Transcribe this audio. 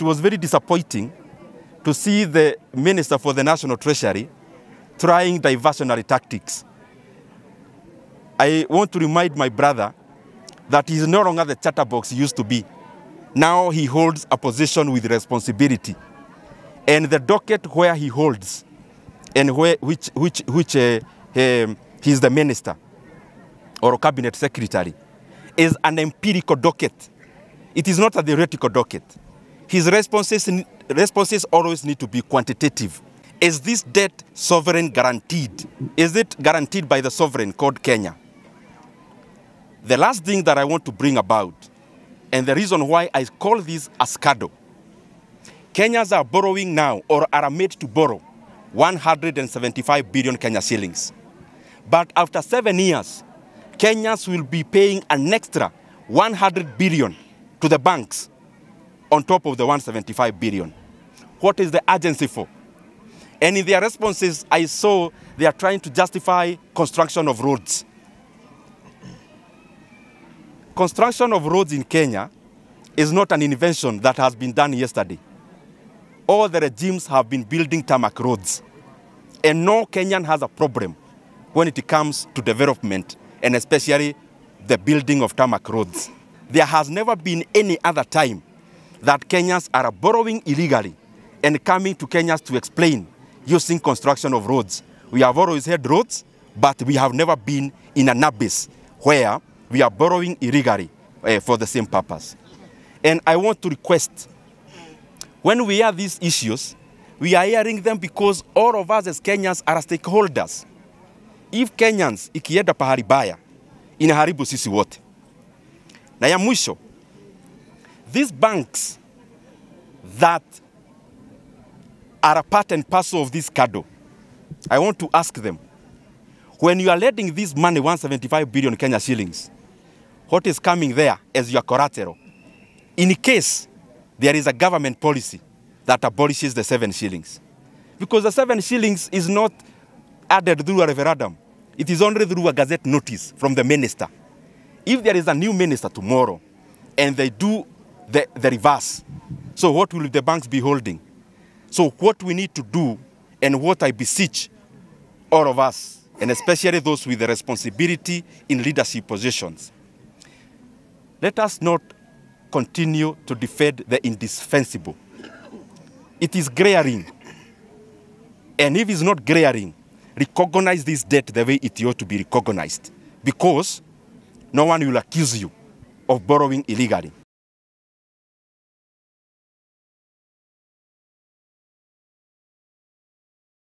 was very disappointing to see the Minister for the National Treasury trying diversionary tactics. I want to remind my brother that he is no longer the chatterbox he used to be. Now he holds a position with responsibility. And the docket where he holds and which he is the minister or cabinet secretary is an empirical docket. It is not a theoretical docket. His responses always need to be quantitative. Is this debt sovereign guaranteed? Is it guaranteed by the sovereign called Kenya? The last thing that I want to bring about, and the reason why I call this a scandal, Kenyans are borrowing now, or are made to borrow, 175 billion Kenya shillings. But after 7 years, Kenyans will be paying an extra 100 billion to the banks on top of the 175 billion. What is the urgency for? And in their responses, I saw they are trying to justify construction of roads. Construction of roads in Kenya is not an invention that has been done yesterday. All the regimes have been building tarmac roads. And no Kenyan has a problem when it comes to development, and especially the building of tarmac roads. There has never been any other time that Kenyans are borrowing illegally and coming to Kenyans to explain using construction of roads. We have always had roads, but we have never been in an abyss where we are borrowing illegally for the same purpose. And I want to request, when we hear these issues, we are hearing them because all of us as Kenyans are stakeholders. If Kenyans ikienda pahali baya, inaharibu sisi wote. Na ya mwisho, these banks that are a part and parcel of this scandal, I want to ask them, when you are lending this money, 175 billion Kenya shillings, what is coming there as your collateral? In case there is a government policy that abolishes the 7 shillings. Because the 7 shillings is not added through a referendum. It is only through a gazette notice from the minister. If there is a new minister tomorrow and they do the reverse, so what will the banks be holding? So what we need to do, and what I beseech all of us, and especially those with the responsibility in leadership positions, let us not continue to defend the indispensable. It is glaring. And if it's not glaring, recognize this debt the way it ought to be recognized, because no one will accuse you of borrowing illegally.